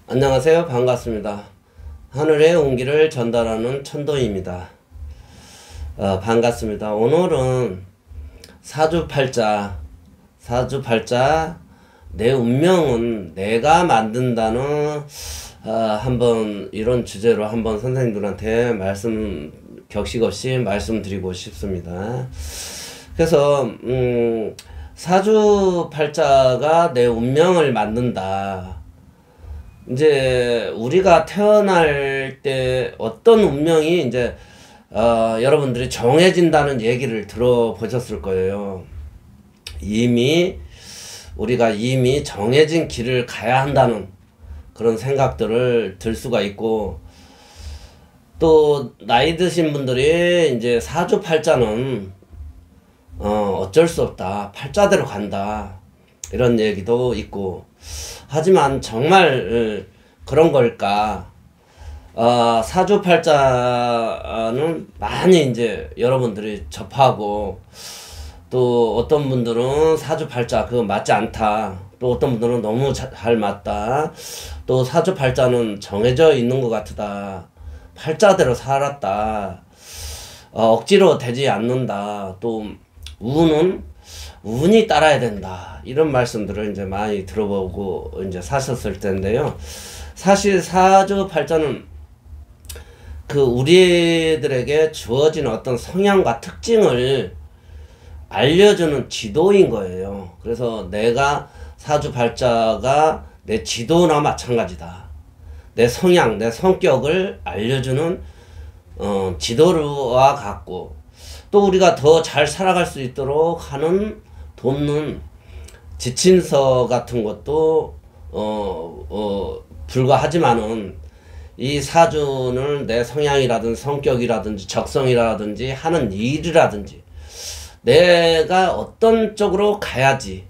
안녕하세요. 반갑습니다. 하늘의 온기를 전달하는 천도입니다. 반갑습니다. 오늘은 사주팔자 내 운명은 내가 만든다는 한번 이런 주제로 한번 선생님들한테 격식 없이 말씀드리고 싶습니다. 그래서 사주팔자가 내 운명을 만든다. 이제 우리가 태어날 때 어떤 운명이 이제 여러분들이 정해진다는 얘기를 들어보셨을 거예요. 우리가 이미 정해진 길을 가야 한다는 그런 생각들을 들 수가 있고, 또 나이 드신 분들이 이제 사주팔자는 어쩔 수 없다, 팔자대로 간다, 이런 얘기도 있고. 하지만 정말 그런 걸까? 사주팔자는 많이 이제 여러분들이 접하고, 또 어떤 분들은 사주팔자 그거 맞지 않다, 또 어떤 분들은 너무 잘 맞다, 또 사주팔자는 정해져 있는 것 같다, 팔자대로 살았다, 억지로 되지 않는다, 또 운이 따라야 된다, 이런 말씀들을 이제 많이 들어보고 이제 사셨을 텐데요. 사실 사주팔자는 그 우리들에게 주어진 어떤 성향과 특징을 알려주는 지도인 거예요. 그래서 내가 사주팔자가 내 지도나 마찬가지다. 내 성향, 내 성격을 알려주는 지도와 같고, 또 우리가 더 잘 살아갈 수 있도록 하는 돕는 지침서 같은 것도 불가하지만은, 이 사주는 내 성향이라든지 성격이라든지 적성이라든지 하는 일이라든지 내가 어떤 쪽으로 가야지,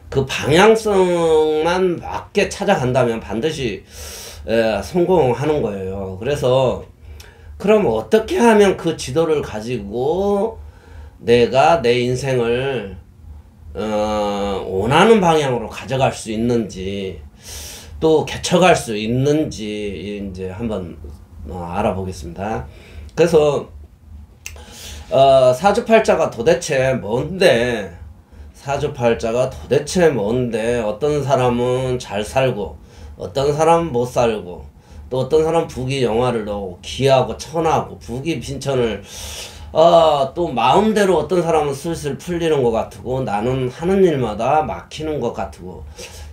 그 방향성만 맞게 찾아간다면 반드시 성공하는 거예요. 그래서 그럼 어떻게 하면 그 지도를 가지고 내가 내 인생을 원하는 방향으로 가져갈 수 있는지, 또 개척할 수 있는지 이제 한번 알아보겠습니다. 그래서 사주팔자가 도대체 뭔데, 어떤 사람은 잘 살고 어떤 사람은 못 살고, 또 어떤 사람은 부귀영화를 넣고 기하고 천하고 부귀빈천을 또 마음대로 어떤 사람은 슬슬 풀리는 것 같고, 나는 하는 일마다 막히는 것 같고,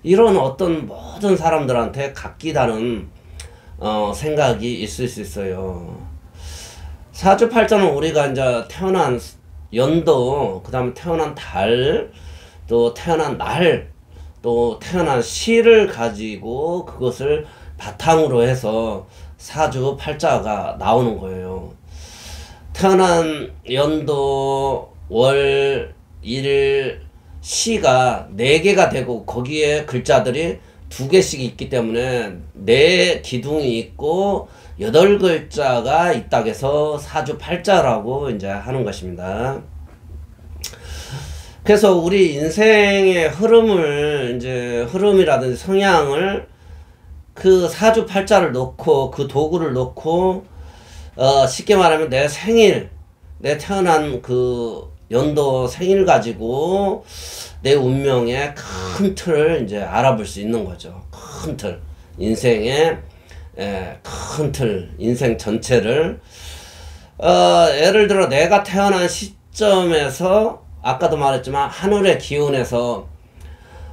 이런 어떤 모든 사람들한테 각기 다른 생각이 있을 수 있어요. 사주팔자는 우리가 이제 태어난 연도, 그 다음에 태어난 달, 또 태어난 날, 또 태어난 시를 가지고 그것을 바탕으로 해서 사주팔자가 나오는 거예요. 태어난 연도, 월, 일, 시가 4개가 되고, 거기에 글자들이 2개씩 있기 때문에 4기둥이 있고 8글자가 있다고 해서 사주팔자라고 이제 하는 것입니다. 그래서 우리 인생의 흐름이라든지 성향을 그 사주팔자를 놓고, 그 도구를 놓고, 쉽게 말하면 내 생일, 내 태어난 그 연도 생일 가지고 내 운명의 큰 틀을 이제 알아볼 수 있는 거죠. 큰 틀, 인생의 큰 틀, 인생 전체를 예를 들어 내가 태어난 시점에서, 아까도 말했지만 하늘의 기운에서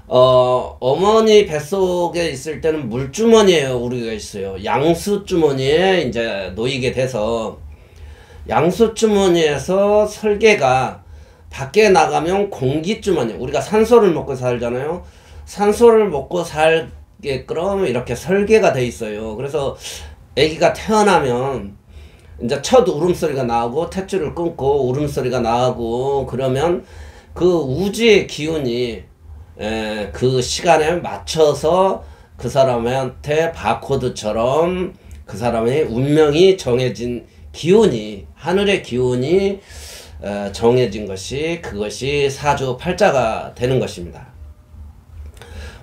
어머니 뱃속에 있을 때는 물주머니에 우리가 있어요. 양수주머니에 이제 놓이게 돼서, 양수주머니에서 설계가 밖에 나가면 공기주머니, 우리가 산소를 먹고 살잖아요. 산소를 먹고 살게끔 이렇게 설계가 돼 있어요. 그래서 아기가 태어나면 이제 첫 울음소리가 나오고 탯줄을 끊고 울음소리가 나오고, 그러면 그 우주의 기운이 그 시간에 맞춰서 그 사람한테 바코드처럼 그 사람의 운명이 정해진 기운이, 하늘의 기운이 정해진 것이, 그것이 사주팔자가 되는 것입니다.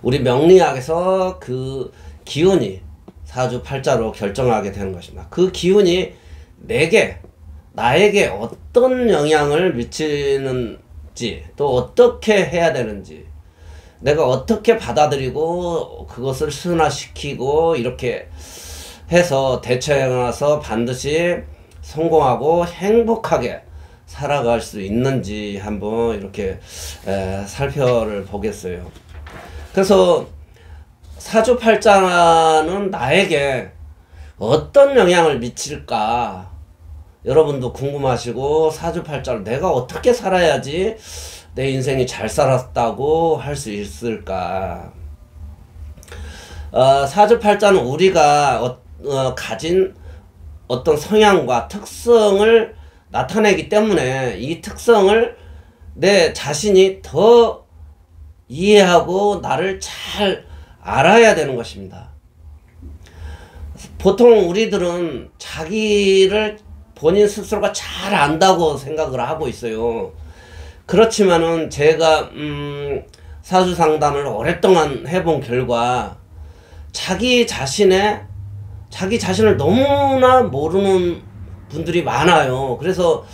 우리 명리학에서 그 기운이 사주팔자로 결정하게 되는 것입니다. 그 기운이 나에게 어떤 영향을 미치는지, 또 어떻게 해야 되는지, 내가 어떻게 받아들이고 그것을 순화시키고 이렇게 해서 대처해서 반드시 성공하고 행복하게 살아갈 수 있는지 한번 이렇게 살펴를 보겠어요. 그래서 사주팔자는 나에게 어떤 영향을 미칠까 여러분도 궁금하시고, 사주팔자를 내가 어떻게 살아야지 내 인생이 잘 살았다고 할 수 있을까. 사주팔자는 우리가 가진 어떤 성향과 특성을 나타내기 때문에 이 특성을 내 자신이 더 이해하고 나를 잘 알아야 되는 것입니다. 보통 우리들은 자기를 본인 스스로가 잘 안다고 생각을 하고 있어요. 그렇지만은 제가 사주 상담을 오랫동안 해본 결과 자기 자신을 너무나 모르는 분들이 많아요. 그래서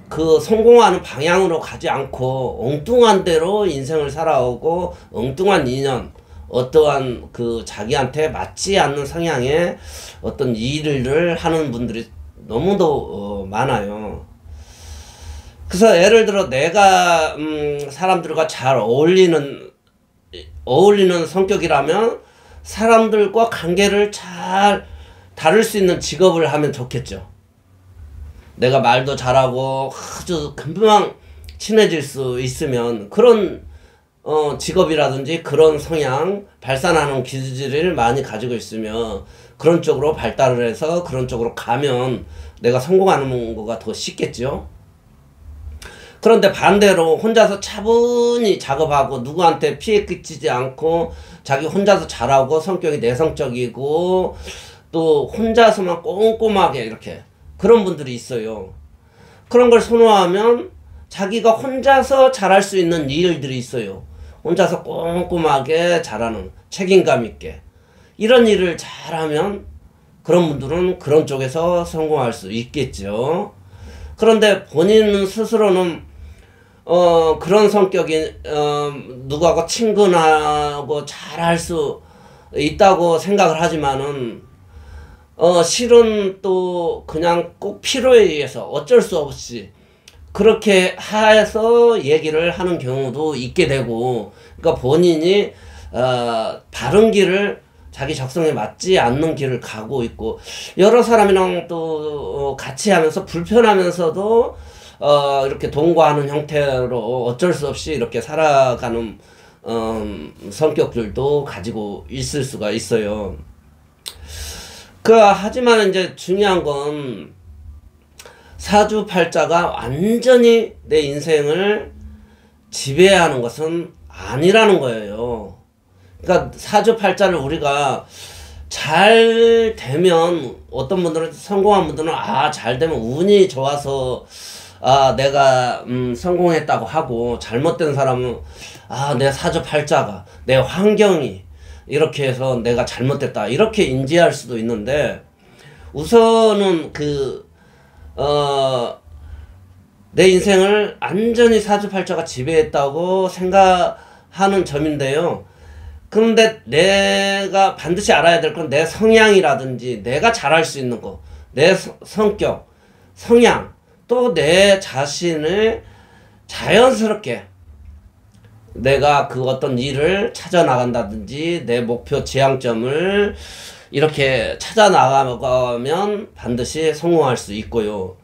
그 성공하는 방향으로 가지 않고 엉뚱한 대로 인생을 살아오고, 엉뚱한 인연, 어떠한 그 자기한테 맞지 않는 성향의 어떤 일을 하는 분들이 너무도 많아요. 그래서 예를 들어 내가 사람들과 잘 어울리는 성격이라면 사람들과 관계를 잘 다룰 수 있는 직업을 하면 좋겠죠. 내가 말도 잘하고 아주 금방 친해질 수 있으면 그런 직업이라든지 그런 성향, 발산하는 기질을 많이 가지고 있으면 그런 쪽으로 발달을 해서 그런 쪽으로 가면 내가 성공하는 거가 더 쉽겠죠. 그런데 반대로 혼자서 차분히 작업하고 누구한테 피해 끼치지 않고 자기 혼자서 잘하고 성격이 내성적이고 또 혼자서만 꼼꼼하게 이렇게 그런 분들이 있어요. 그런 걸 선호하면 자기가 혼자서 잘할 수 있는 일들이 있어요. 혼자서 꼼꼼하게 잘하는, 책임감 있게 이런 일을 잘하면 그런 분들은 그런 쪽에서 성공할 수 있겠죠. 그런데 본인 스스로는 그런 성격이 누구하고 친근하고 잘할 수 있다고 생각을 하지만은 실은 또 그냥 꼭 필요에 의해서 어쩔 수 없이 그렇게 해서 얘기를 하는 경우도 있게 되고, 그러니까 본인이 바른 길을, 자기 적성에 맞지 않는 길을 가고 있고, 여러 사람이랑 또 같이 하면서 불편하면서도 이렇게 동거하는 형태로 어쩔 수 없이 이렇게 살아가는 성격들도 가지고 있을 수가 있어요. 하지만 이제 중요한 건 사주팔자가 완전히 내 인생을 지배하는 것은 아니라는 거예요. 그러니까 사주팔자를 우리가 잘 되면, 어떤 분들은 성공한 분들은 잘 되면 운이 좋아서 내가 성공했다고 하고, 잘못된 사람은 내 사주팔자가, 내 환경이 이렇게 해서 내가 잘못됐다 이렇게 인지할 수도 있는데, 우선은 내 인생을 완전히 사주팔자가 지배했다고 생각하는 점인데요. 그런데 내가 반드시 알아야 될 건 내 성향이라든지 내가 잘할 수 있는 거, 내 성격, 성향, 또 내 자신을 자연스럽게 내가 그 어떤 일을 찾아 나간다든지 내 목표 지향점을 이렇게 찾아 나가면 반드시 성공할 수 있고요.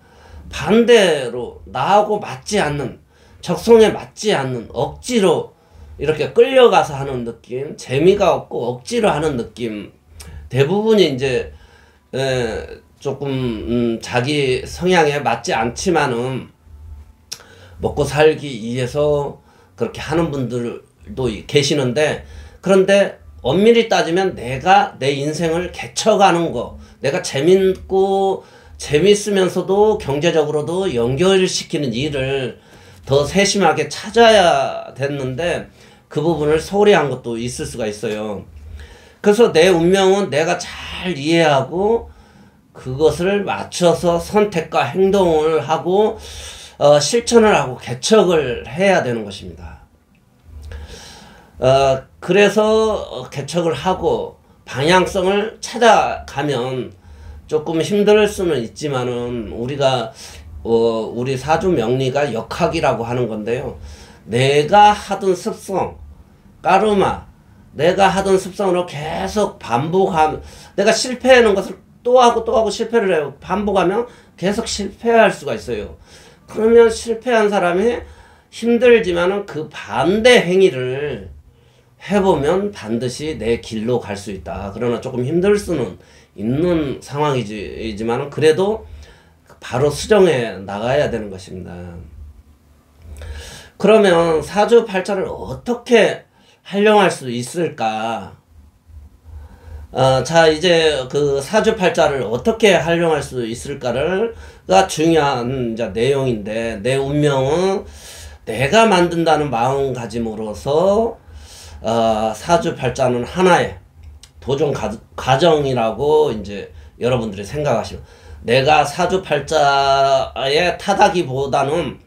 반대로 나하고 맞지 않는, 적성에 맞지 않는, 억지로 이렇게 끌려가서 하는 느낌, 재미가 없고 억지로 하는 느낌, 대부분이 이제 조금 자기 성향에 맞지 않지만은 먹고 살기 위해서 그렇게 하는 분들도 계시는데, 그런데 엄밀히 따지면 내가 내 인생을 개척하는 거, 내가 재밌고 재밌으면서도 경제적으로도 연결시키는 일을 더 세심하게 찾아야 됐는데, 그 부분을 소홀히 한 것도 있을 수가 있어요. 그래서 내 운명은 내가 잘 이해하고 그것을 맞춰서 선택과 행동을 하고 실천을 하고 개척을 해야 되는 것입니다. 그래서 개척을 하고 방향성을 찾아가면 조금 힘들 수는 있지만은 우리가 우리 사주 명리가 역학이라고 하는 건데요. 내가 하던 습성, 까르마, 내가 하던 습성으로 계속 반복하면, 내가 실패하는 것을 또 하고 실패를 해요. 반복하면 계속 실패할 수가 있어요. 그러면 실패한 사람이 힘들지만은 그 반대 행위를 해보면 반드시 내 길로 갈 수 있다. 그러나 조금 힘들 수는 있는 상황이지만 그래도 바로 수정해 나가야 되는 것입니다. 그러면 사주팔자를 어떻게 활용할 수 있을까? 자, 이제 그 사주팔자를 어떻게 활용할 수 있을까가 중요한 이제 내용인데, 내 운명은 내가 만든다는 마음가짐으로서 사주팔자는 하나의 도전 과정이라고 이제 여러분들이 생각하시면, 내가 사주팔자에 타다기보다는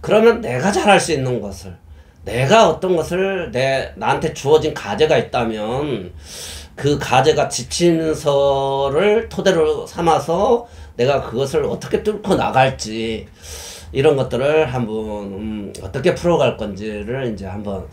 그러면 내가 잘할 수 있는 것을, 내가 어떤 것을 나한테 주어진 과제가 있다면 그 과제가 지침서를 토대로 삼아서 내가 그것을 어떻게 뚫고 나갈지, 이런 것들을 한번 어떻게 풀어갈 건지를 이제 한번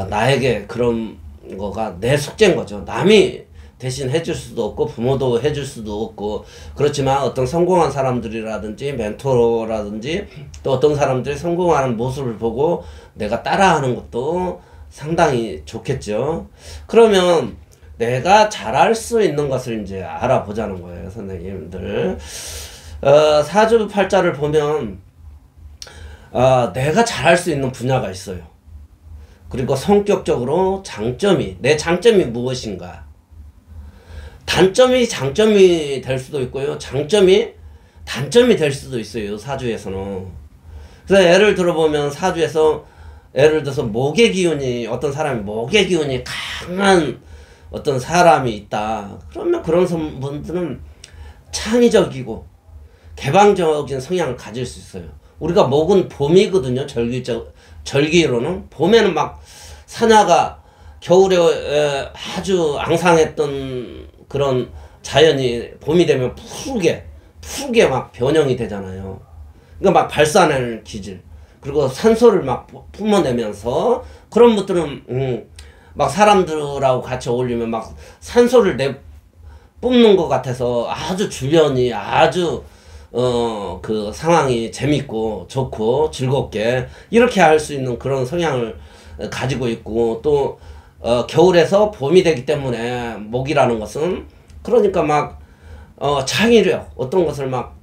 나에게 그런 거가 내 숙제인 거죠. 남이 대신 해줄 수도 없고 부모도 해줄 수도 없고, 그렇지만 어떤 성공한 사람들이라든지 멘토라든지 또 어떤 사람들이 성공하는 모습을 보고 내가 따라하는 것도 상당히 좋겠죠. 그러면 내가 잘할 수 있는 것을 이제 알아보자는 거예요, 선생님들. 사주팔자를 보면 내가 잘할 수 있는 분야가 있어요. 그리고 성격적으로 내 장점이 무엇인가. 단점이 장점이 될 수도 있고요. 장점이 단점이 될 수도 있어요, 사주에서는. 그래서 예를 들어보면 사주에서 예를 들어서 어떤 사람이 목의 기운이 강한 어떤 사람이 있다. 그러면 그런 분들은 창의적이고 개방적인 성향을 가질 수 있어요. 우리가 목은 봄이거든요. 절기로는. 봄에는 막 산야가 겨울에 아주 앙상했던 그런 자연이 봄이 되면 푸르게 막 변형이 되잖아요. 그러니까 막 발산하는 기질. 그리고 산소를 막 뿜어내면서 그런 분들은 막 사람들하고 같이 어울리면 막 산소를 뿜는 것 같아서 아주 주변이 아주 그 상황이 재밌고 좋고 즐겁게 이렇게 할 수 있는 그런 성향을 가지고 있고, 또 겨울에서 봄이 되기 때문에 목이라는 것은 그러니까 막 창의력, 어떤 것을 막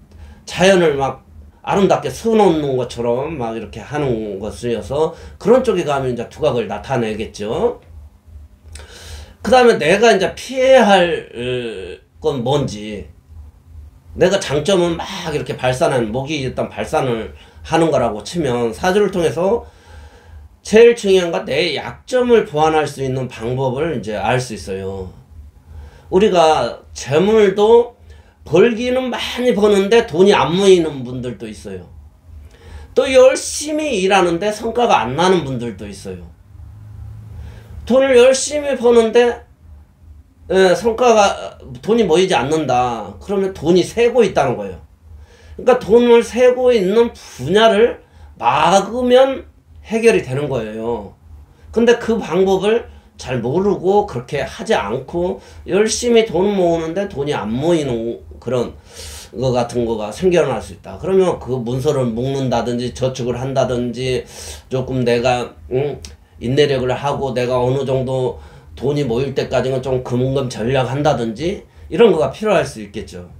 자연을 막 아름답게 써놓는 것처럼 막 이렇게 하는 것이어서 그런 쪽에 가면 이제 두각을 나타내겠죠. 그 다음에 내가 이제 피해야 할 건 뭔지, 내가 장점은 막 이렇게 목이 일단 발산을 하는 거라고 치면 사주를 통해서 제일 중요한 건 내 약점을 보완할 수 있는 방법을 이제 알 수 있어요. 우리가 재물도 벌기는 많이 버는데 돈이 안 모이는 분들도 있어요. 또 열심히 일하는데 성과가 안 나는 분들도 있어요. 돈을 열심히 버는데 돈이 모이지 않는다. 그러면 돈이 새고 있다는 거예요. 그러니까 돈을 새고 있는 분야를 막으면 해결이 되는 거예요. 근데 그 방법을 잘 모르고 그렇게 하지 않고 열심히 돈 모으는데 돈이 안 모이는 그런 거 같은 거가 생겨날 수 있다. 그러면 그 문서를 묶는다든지 저축을 한다든지 조금 내가 인내력을 하고 내가 어느 정도 돈이 모일 때까지는 좀 금금 전략한다든지 이런 거가 필요할 수 있겠죠.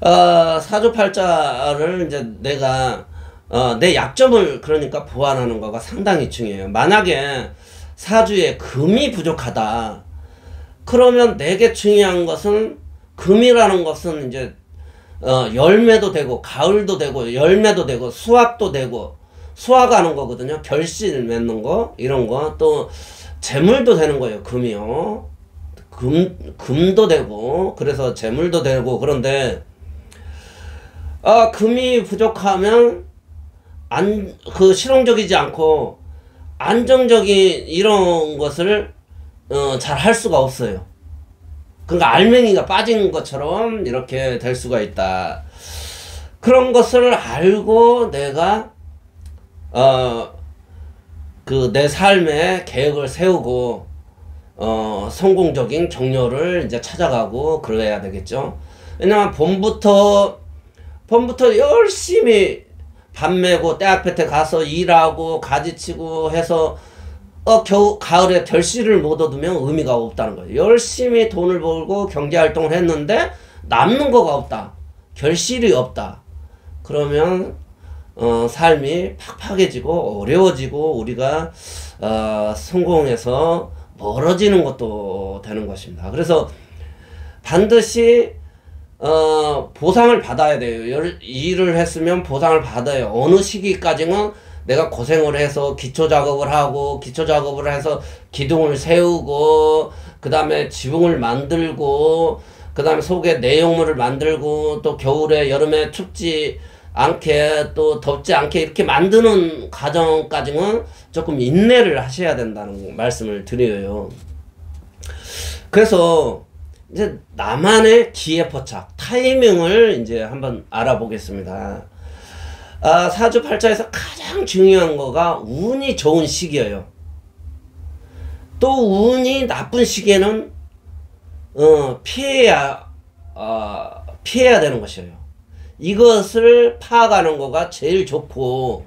사주팔자를 이제 내가 내 약점을 그러니까 보완하는 거가 상당히 중요해요. 만약에 사주에 금이 부족하다. 그러면 내게 중요한 것은 금이라는 것은 이제 열매도 되고 가을도 되고 열매도 되고 수확도 되고 수화가는 거거든요. 결실 맺는 거 이런 거 또 재물도 되는 거예요. 금이요. 금도 되고 그래서 재물도 되고 그런데 금이 부족하면 실용적이지 않고 안정적인 이런 것을 잘 할 수가 없어요. 그러니까 알맹이가 빠진 것처럼 이렇게 될 수가 있다. 그런 것을 알고 내가 내 삶의 계획을 세우고 성공적인 격려를 이제 찾아가고 그래야 되겠죠. 왜냐면 봄부터 열심히 밥 메고 떼학볕에 가서 일하고 가지치고 해서 겨우 가을에 결실을 못 얻으면 의미가 없다는 거예요. 열심히 돈을 벌고 경제활동을 했는데 남는 거가 없다. 결실이 없다. 그러면 삶이 팍팍해지고 어려워지고 우리가 성공해서 멀어지는 것도 되는 것입니다. 그래서 반드시 보상을 받아야 돼요. 일을 했으면 보상을 받아요. 어느 시기까지는 내가 고생을 해서 기초 작업을 하고 기초 작업을 해서 기둥을 세우고 그 다음에 지붕을 만들고 그 다음에 속에 내용물을 만들고 또 겨울에 여름에 춥지 않게 또 덥지 않게 이렇게 만드는 과정까지는 조금 인내를 하셔야 된다는 말씀을 드려요. 그래서 이제 나만의 기회포착 타이밍을 이제 한번 알아보겠습니다. 사주팔자에서 가장 중요한 거가 운이 좋은 시기예요. 또 운이 나쁜 시기에는 피해야 되는 것이에요. 이것을 파악하는 거가 제일 좋고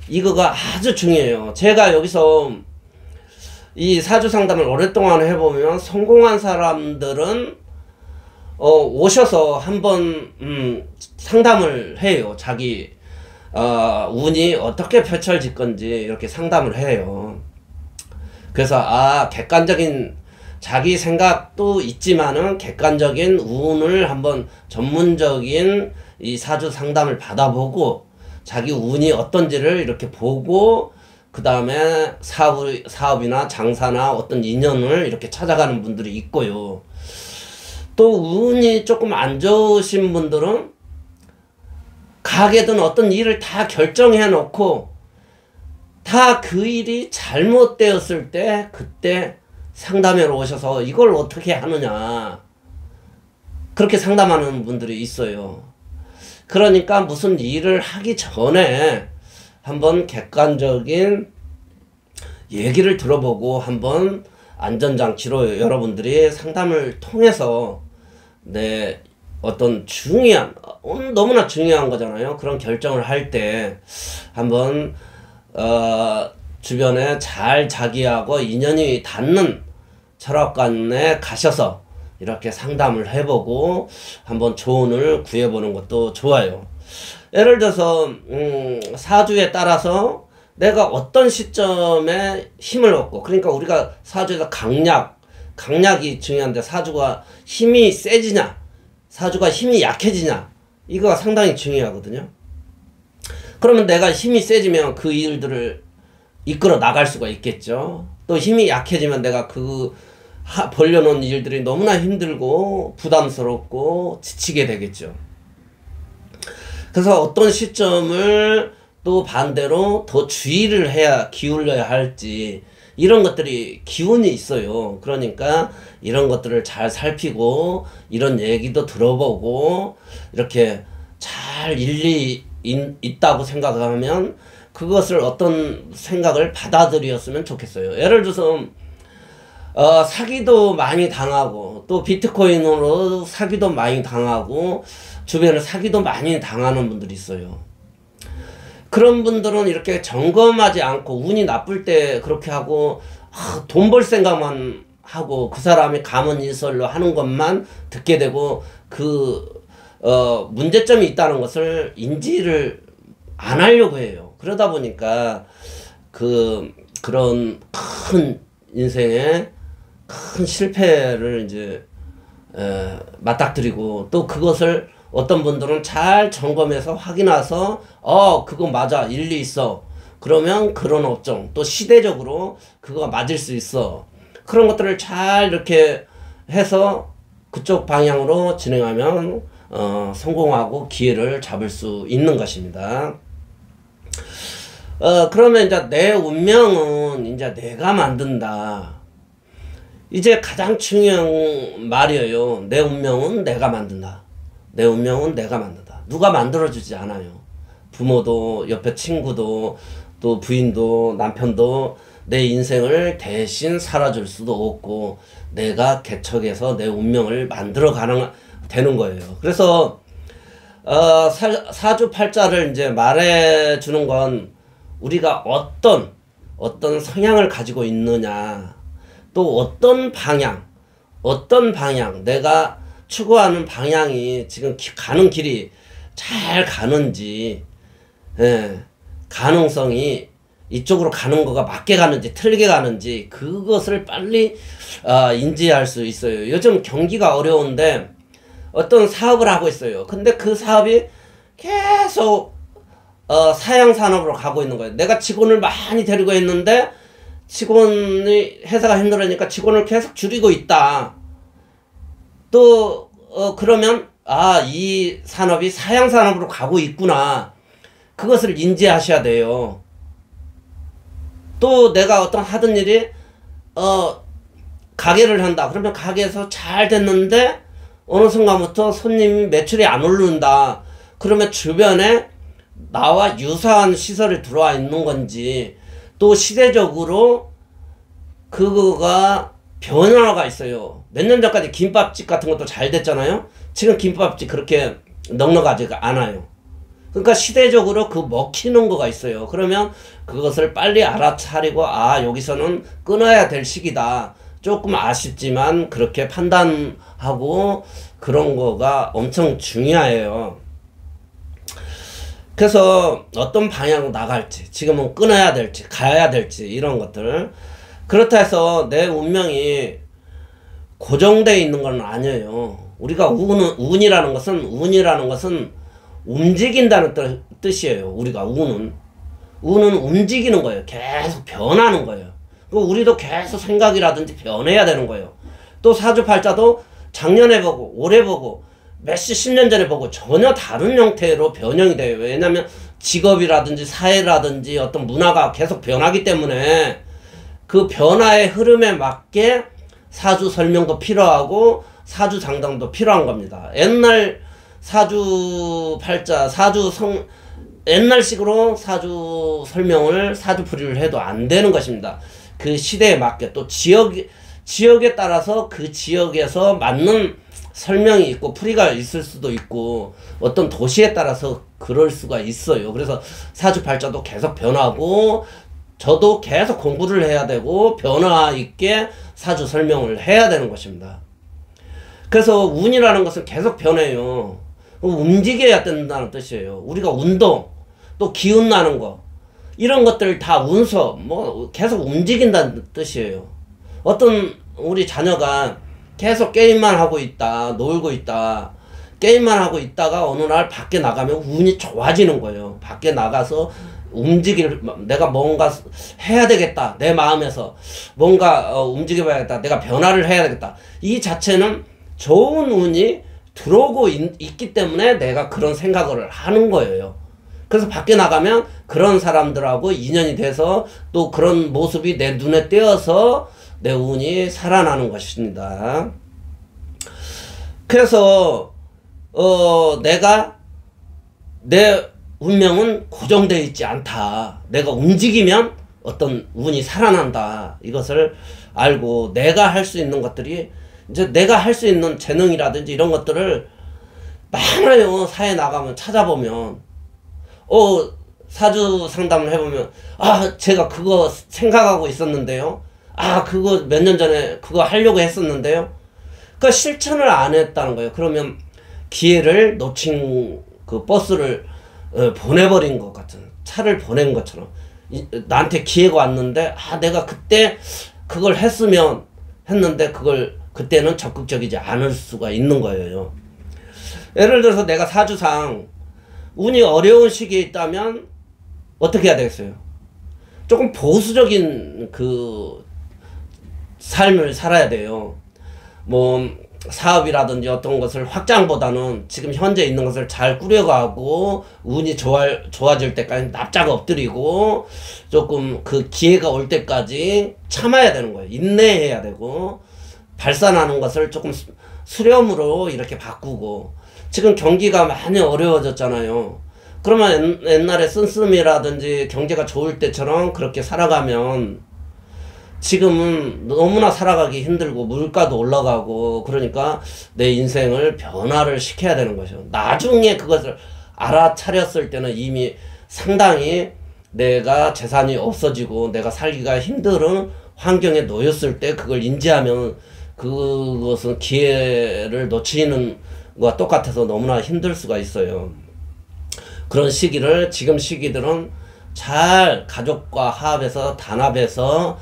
이거가 아주 중요해요. 제가 여기서 이 사주 상담을 오랫동안 해보면 성공한 사람들은 오셔서 한번 상담을 해요. 자기 운이 어떻게 펼쳐질 건지 이렇게 상담을 해요. 그래서 객관적인 자기 생각도 있지만은 객관적인 운을 한번 전문적인 이 사주 상담을 받아보고 자기 운이 어떤지를 이렇게 보고 그 다음에 사업이나 장사나 어떤 인연을 이렇게 찾아가는 분들이 있고요. 또 운이 조금 안 좋으신 분들은 가게든 어떤 일을 다 결정해 놓고 다 그 일이 잘못되었을 때 그때 상담회로 오셔서 이걸 어떻게 하느냐 그렇게 상담하는 분들이 있어요. 그러니까 무슨 일을 하기 전에 한번 객관적인 얘기를 들어보고 한번 안전장치로 여러분들이 상담을 통해서 어떤 너무나 중요한 거잖아요. 그런 결정을 할 때 한번 주변에 잘 자기하고 인연이 닿는 철학관에 가셔서 이렇게 상담을 해보고 한번 조언을 구해보는 것도 좋아요. 예를 들어서 사주에 따라서 내가 어떤 시점에 힘을 얻고 그러니까 우리가 사주에서 강약이 중요한데 사주가 힘이 세지냐 사주가 힘이 약해지냐 이거가 상당히 중요하거든요. 그러면 내가 힘이 세지면 그 일들을 이끌어 나갈 수가 있겠죠. 또 힘이 약해지면 내가 벌려놓은 일들이 너무나 힘들고 부담스럽고 지치게 되겠죠. 그래서 어떤 시점을 또 반대로 더 주의를 기울여야 할지 이런 것들이 기운이 있어요. 그러니까 이런 것들을 잘 살피고 이런 얘기도 들어보고 이렇게 잘 일리 있다고 생각하면 그것을 어떤 생각을 받아들였으면 좋겠어요. 예를 들어서 사기도 많이 당하고 또 비트코인으로 사기도 많이 당하고 주변에 사기도 많이 당하는 분들이 있어요. 그런 분들은 이렇게 점검하지 않고 운이 나쁠 때 그렇게 하고 돈 벌 생각만 하고 그 사람이 가문인설로 하는 것만 듣게 되고 문제점이 있다는 것을 인지를 안 하려고 해요. 그러다 보니까 그런 큰 인생에 큰 실패를 이제 맞닥뜨리고 또 그것을 어떤 분들은 잘 점검해서 확인해서 그거 맞아 일리 있어 그러면 그런 업종 또 시대적으로 그거가 맞을 수 있어. 그런 것들을 잘 이렇게 해서 그쪽 방향으로 진행하면 성공하고 기회를 잡을 수 있는 것입니다. 그러면 이제 내 운명은 이제 내가 만든다. 이제 가장 중요한 말이에요. 내 운명은 내가 만든다. 내 운명은 내가 만든다. 누가 만들어주지 않아요. 부모도, 옆에 친구도, 또 부인도, 남편도 내 인생을 대신 살아줄 수도 없고, 내가 개척해서 내 운명을 되는 거예요. 그래서, 사주팔자를 이제 말해주는 건 우리가 어떤 성향을 가지고 있느냐, 또 어떤 방향, 내가 추구하는 방향이 지금 가는 길이 잘 가는지, 가능성이 이쪽으로 가는 거가 맞게 가는지 틀리게 가는지 그것을 빨리 인지할 수 있어요. 요즘 경기가 어려운데 어떤 사업을 하고 있어요. 근데 그 사업이 계속 사양 산업으로 가고 있는 거예요. 내가 직원을 많이 데리고 있는데 회사가 힘들으니까 직원을 계속 줄이고 있다. 또 그러면 이 산업이 사양 산업으로 가고 있구나. 그것을 인지하셔야 돼요. 또 내가 하던 일이 가게를 한다. 그러면 가게에서 잘 됐는데 어느 순간부터 손님이 매출이 안 오른다. 그러면 주변에 나와 유사한 시설이 들어와 있는 건지, 또 시대적으로 그거가 변화가 있어요. 몇 년 전까지 김밥집 같은 것도 잘 됐잖아요. 지금 김밥집 그렇게 넉넉하지가 않아요. 그러니까 시대적으로 먹히는 거가 있어요. 그러면 그것을 빨리 알아차리고 여기서는 끊어야 될 시기다. 조금 아쉽지만 그렇게 판단하고 그런 거가 엄청 중요해요. 그래서 어떤 방향으로 나갈지, 지금은 끊어야 될지 가야 될지 이런 것들. 그렇다 해서 내 운명이 고정되어 있는 건 아니에요. 우리가 운이라는 것은 움직인다는 뜻이에요. 우리가 운은 움직이는 거예요. 계속 변하는 거예요. 우리도 계속 생각이라든지 변해야 되는 거예요. 또 사주팔자도 작년에 보고 올해 보고 몇십 10년 전에 보고 전혀 다른 형태로 변형이 돼요. 왜냐하면 직업이라든지 사회라든지 어떤 문화가 계속 변하기 때문에 그 변화의 흐름에 맞게 사주 설명도 필요하고 사주 장담도 필요한 겁니다. 옛날 사주팔자, 옛날식으로 사주 설명을, 사주풀이를 해도 안 되는 것입니다. 그 시대에 맞게 또 지역에 따라서 그 지역에서 맞는 설명이 있고 풀이가 있을 수도 있고 어떤 도시에 따라서 그럴 수가 있어요. 그래서 사주팔자도 계속 변하고 저도 계속 공부를 해야 되고 변화 있게 사주 설명을 해야 되는 것입니다. 그래서 운이라는 것은 계속 변해요. 움직여야 된다는 뜻이에요. 우리가 운동, 또 기운 나는 거, 이런 것들 다 운서, 계속 움직인다는 뜻이에요. 어떤 우리 자녀가 계속 게임만 하고 있다, 놀고 있다, 게임만 하고 있다가 어느 날 밖에 나가면 운이 좋아지는 거예요. 밖에 나가서 내가 뭔가 해야 되겠다. 내 마음에서 뭔가 움직여봐야겠다. 내가 변화를 해야 되겠다. 이 자체는 좋은 운이 들어오고 있기 때문에 내가 그런 생각을 하는 거예요. 그래서 밖에 나가면 그런 사람들하고 인연이 돼서 또 그런 모습이 내 눈에 띄어서 내 운이 살아나는 것입니다. 그래서 내 운명은 고정되어 있지 않다. 내가 움직이면 어떤 운이 살아난다. 이것을 알고 내가 할 수 있는 것들이 이제 내가 할 수 있는 재능이라든지 이런 것들을 많아요. 사회 나가면 찾아보면 사주 상담을 해보면 제가 그거 생각하고 있었는데요. 그거 몇 년 전에 그거 하려고 했었는데요. 그러니까 실천을 안 했다는 거예요. 그러면 기회를 놓친 그 버스를 보내버린 것 같은, 차를 보낸 것처럼 나한테 기회가 왔는데 내가 그때 그걸 했는데 그때는 적극적이지 않을 수가 있는 거예요. 예를 들어서 내가 사주상 운이 어려운 시기에 있다면 어떻게 해야 되겠어요? 조금 보수적인 그 삶을 살아야 돼요. 뭐 사업이라든지 어떤 것을 확장보다는 지금 현재 있는 것을 잘 꾸려가고 운이 좋아질 때까지 납작 엎드리고 조금 그 기회가 올 때까지 참아야 되는 거예요. 인내해야 되고 발산하는 것을 조금 수렴으로 이렇게 바꾸고 지금 경기가 많이 어려워졌잖아요. 그러면 옛날에 씀씀이라든지 경제가 좋을 때처럼 그렇게 살아가면 지금은 너무나 살아가기 힘들고 물가도 올라가고 그러니까 내 인생을 변화를 시켜야 되는 거죠. 나중에 그것을 알아차렸을 때는 이미 상당히 내가 재산이 없어지고 내가 살기가 힘든 환경에 놓였을 때 그걸 인지하면 그것은 기회를 놓치는 것과 똑같아서 너무나 힘들 수가 있어요. 그런 시기를 지금 시기들은 잘 가족과 화합해서 단합해서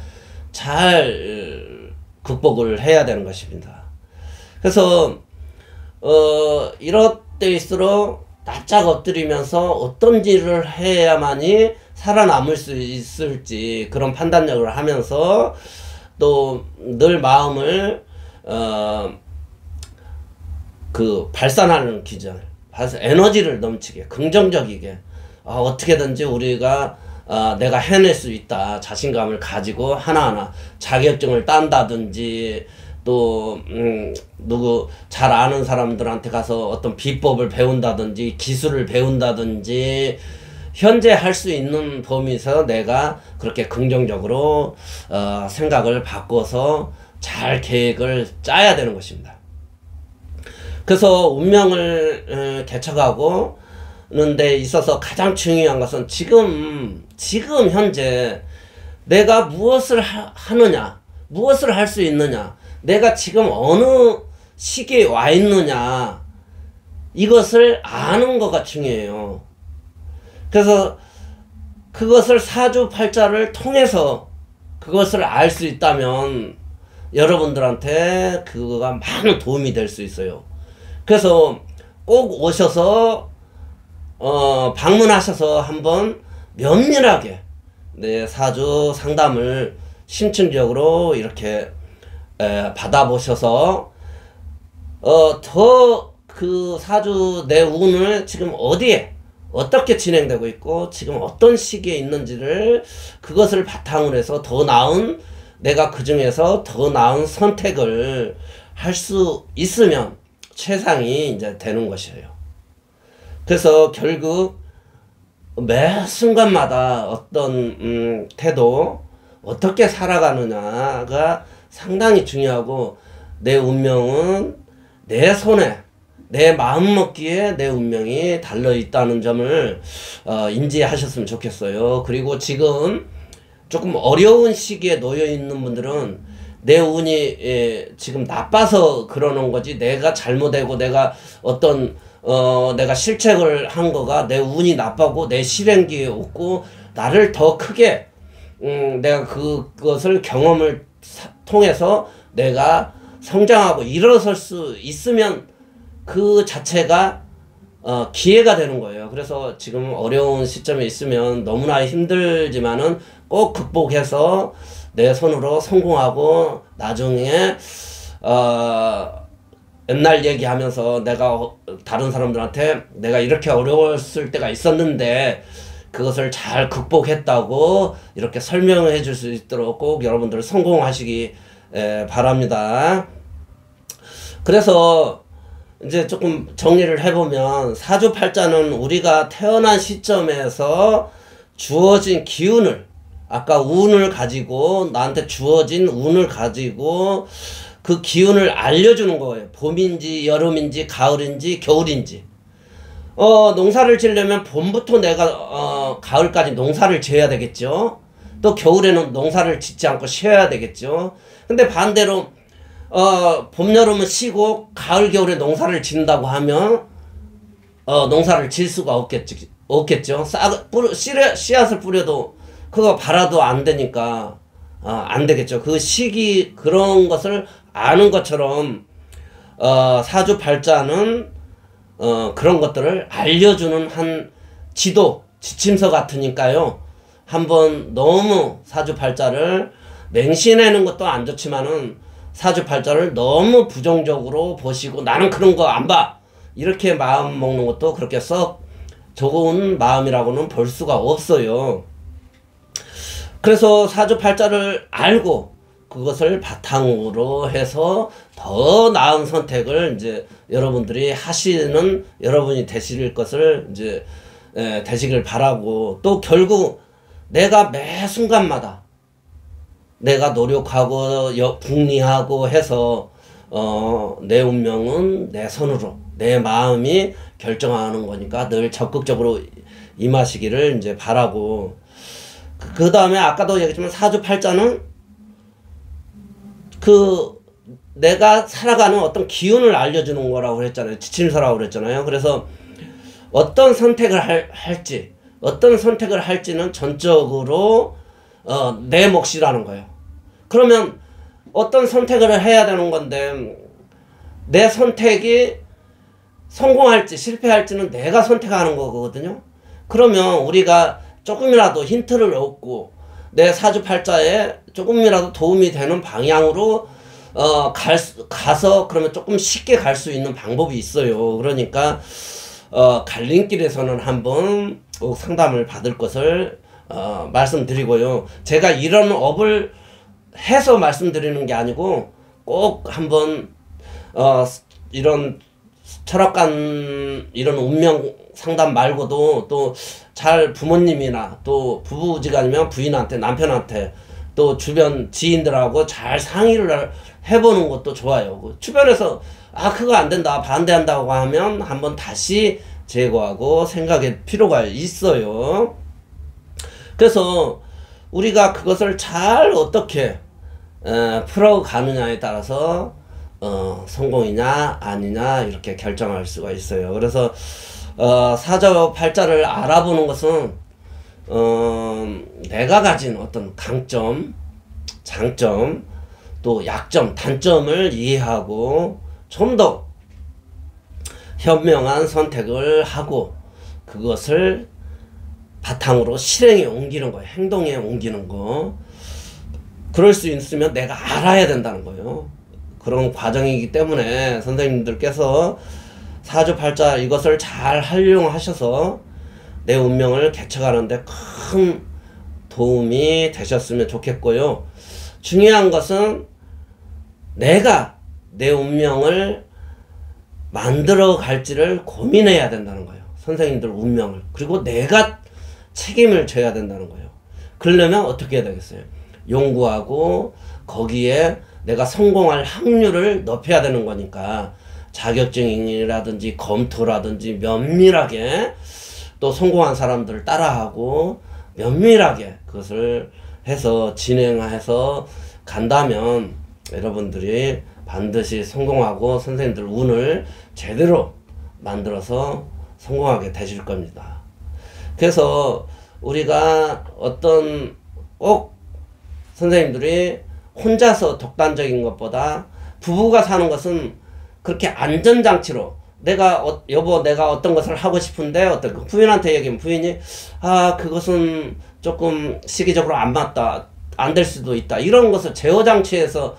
잘 극복을 해야 되는 것입니다. 그래서 이럴 때일수록 납작 엎드리면서 어떤 일을 해야만이 살아남을 수 있을지 그런 판단력을 하면서 또 늘 마음을 그 발산하는 기전, 에너지를 넘치게 긍정적이게 어떻게든지 우리가 내가 해낼 수 있다 자신감을 가지고 하나하나 자격증을 딴다든지 또 누구 잘 아는 사람들한테 가서 어떤 비법을 배운다든지 기술을 배운다든지 현재 할 수 있는 범위에서 내가 그렇게 긍정적으로 생각을 바꿔서 잘 계획을 짜야 되는 것입니다. 그래서 운명을 개척하고 는 데 있어서 가장 중요한 것은 지금 현재 내가 무엇을 하느냐, 무엇을 할 수 있느냐, 내가 지금 어느 시기에 와 있느냐, 이것을 아는 거가 중요해요. 그래서 그것을 사주팔자를 통해서 그것을 알 수 있다면 여러분들한테 그거가 많은 도움이 될 수 있어요. 그래서 꼭 오셔서 방문하셔서 한번 면밀하게 내 사주 상담을 심층적으로 이렇게 받아보셔서 더 그 사주 내 운을 지금 어디에 어떻게 진행되고 있고 지금 어떤 시기에 있는지를 그것을 바탕으로 해서 더 나은 내가 그 중에서 더 나은 선택을 할 수 있으면 최상이 이제 되는 것이에요. 그래서 결국 매 순간마다 어떤 태도 어떻게 살아가느냐가 상당히 중요하고 내 운명은 내 손에 내 마음먹기에 내 운명이 달려있다는 점을 인지하셨으면 좋겠어요. 그리고 지금 조금 어려운 시기에 놓여있는 분들은 내 운이 지금 나빠서 그러는 거지 내가 잘못되고 내가 어떤 내가 실책을 한 거가 내 운이 나빠고 내 실행기에 없고 나를 더 크게 내가 그것을 경험을 통해서 내가 성장하고 일어설 수 있으면 그 자체가 기회가 되는 거예요. 그래서 지금 어려운 시점에 있으면 너무나 힘들지만은 꼭 극복해서 내 손으로 성공하고 나중에 옛날 얘기하면서 내가 다른 사람들한테 내가 이렇게 어려웠을 때가 있었는데 그것을 잘 극복했다고 이렇게 설명해 줄 수 있도록 꼭 여러분들 성공하시기 바랍니다. 그래서 이제 조금 정리를 해보면 사주팔자는 우리가 태어난 시점에서 주어진 기운을 아까 운을 가지고 나한테 주어진 운을 가지고 그 기운을 알려주는 거예요. 봄인지 여름인지 가을인지 겨울인지 농사를 지으려면 봄부터 내가 가을까지 농사를 지어야 되겠죠. 또 겨울에는 농사를 짓지 않고 쉬어야 되겠죠. 근데 반대로 봄, 여름은 쉬고 가을, 겨울에 농사를 짓는다고 하면 농사를 질 수가 없겠죠. 씨앗을 뿌려도 그거 발아도 안 되니까 안 되겠죠. 그 시기 그런 것을 아는 것처럼 사주팔자는 그런 것들을 알려주는 한 지도, 지침서 같으니까요. 한번 너무 사주팔자를 맹신하는 것도 안 좋지만은 사주팔자를 너무 부정적으로 보시고 나는 그런 거 안 봐, 이렇게 마음 먹는 것도 그렇게 썩 좋은 마음이라고는 볼 수가 없어요. 그래서 사주팔자를 알고 그것을 바탕으로 해서 더 나은 선택을 이제 여러분들이 하시는 여러분이 되실 것을 이제 되시길 바라고, 또 결국 내가 매 순간마다 내가 노력하고 궁리하고 해서 내 운명은 내 손으로 내 마음이 결정하는 거니까 늘 적극적으로 임하시기를 이제 바라고, 그 다음에 아까도 얘기했지만 사주팔자는 그 내가 살아가는 어떤 기운을 알려주는 거라고 그랬잖아요. 지침서라고 그랬잖아요. 그래서 어떤 선택을 할지 어떤 선택을 할지는 전적으로 내 몫이라는 거예요. 그러면 어떤 선택을 해야 되는 건데 내 선택이 성공할지 실패할지는 내가 선택하는 거거든요. 그러면 우리가 조금이라도 힌트를 얻고 내 사주팔자에 조금이라도 도움이 되는 방향으로 가서 그러면 조금 쉽게 갈 수 있는 방법이 있어요. 그러니까 갈림길에서는 한번 꼭 상담을 받을 것을 말씀드리고요. 제가 이런 업을 해서 말씀드리는 게 아니고 꼭 한번 이런 철학관 이런 운명 상담 말고도 또 잘 부모님이나 또 부부지간이면 부인한테 남편한테 또 주변 지인들하고 잘 상의를 해보는 것도 좋아요. 주변에서 그거 안 된다 반대한다고 하면 한번 다시 재고하고 생각할 필요가 있어요. 그래서 우리가 그것을 잘 어떻게 풀어가느냐에 따라서 성공이냐 아니냐 이렇게 결정할 수가 있어요. 그래서 사주팔자를 알아보는 것은 내가 가진 어떤 강점, 장점, 또 약점, 단점을 이해하고 좀 더 현명한 선택을 하고 그것을 바탕으로 실행에 옮기는 거예요. 행동에 옮기는 거. 그럴 수 있으면 내가 알아야 된다는 거예요. 그런 과정이기 때문에 선생님들께서 사주팔자 이것을 잘 활용하셔서 내 운명을 개척하는데 큰 도움이 되셨으면 좋겠고요. 중요한 것은 내가 내 운명을 만들어 갈지를 고민해야 된다는 거예요. 선생님들 운명을. 그리고 내가 책임을 져야 된다는 거예요. 그러려면 어떻게 해야 되겠어요? 연구하고 거기에 내가 성공할 확률을 높여야 되는 거니까 자격증이라든지 검토라든지 면밀하게 또 성공한 사람들을 따라하고 면밀하게 그것을 해서 진행해서 간다면 여러분들이 반드시 성공하고 선생님들 운을 제대로 만들어서 성공하게 되실 겁니다. 그래서 우리가 어떤 꼭 선생님들이 혼자서 독단적인 것보다 부부가 사는 것은 그렇게 안전장치로 내가 여보 내가 어떤 것을 하고 싶은데 어떤 부인한테 얘기하면 부인이 그것은 조금 시기적으로 안 맞다 안 될 수도 있다 이런 것을 제어장치에서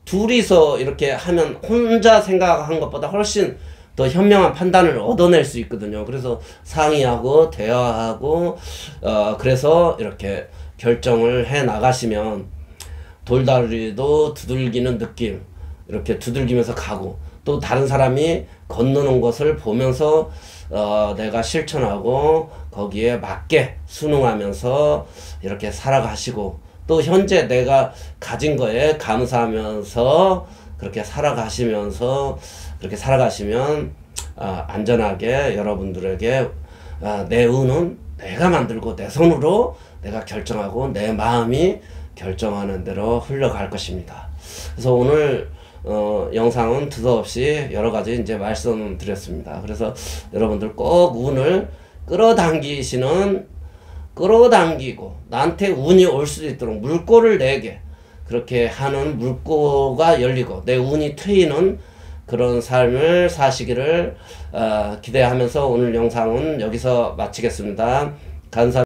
둘이서 이렇게 하면 혼자 생각한 것보다 훨씬 더 현명한 판단을 얻어낼 수 있거든요. 그래서 상의하고 대화하고 그래서 이렇게 결정을 해 나가시면 돌다리도 두들기는 느낌 이렇게 두들기면서 가고 또 다른 사람이 건너는 것을 보면서 내가 실천하고 거기에 맞게 순응하면서 이렇게 살아가시고 또 현재 내가 가진 거에 감사하면서 그렇게 살아가시면서 그렇게 살아가시면 안전하게 여러분들에게 내 운은 내가 만들고 내 손으로 내가 결정하고 내 마음이 결정하는 대로 흘러갈 것입니다. 그래서 오늘 영상은 두서없이 여러가지 이제 말씀드렸습니다. 그래서 여러분들 꼭 운을 끌어당기고 나한테 운이 올 수도 있도록 물꼬를 내게 그렇게 하는 물꼬가 열리고 내 운이 트이는 그런 삶을 사시기를 기대하면서 오늘 영상은 여기서 마치겠습니다. 감사합니다.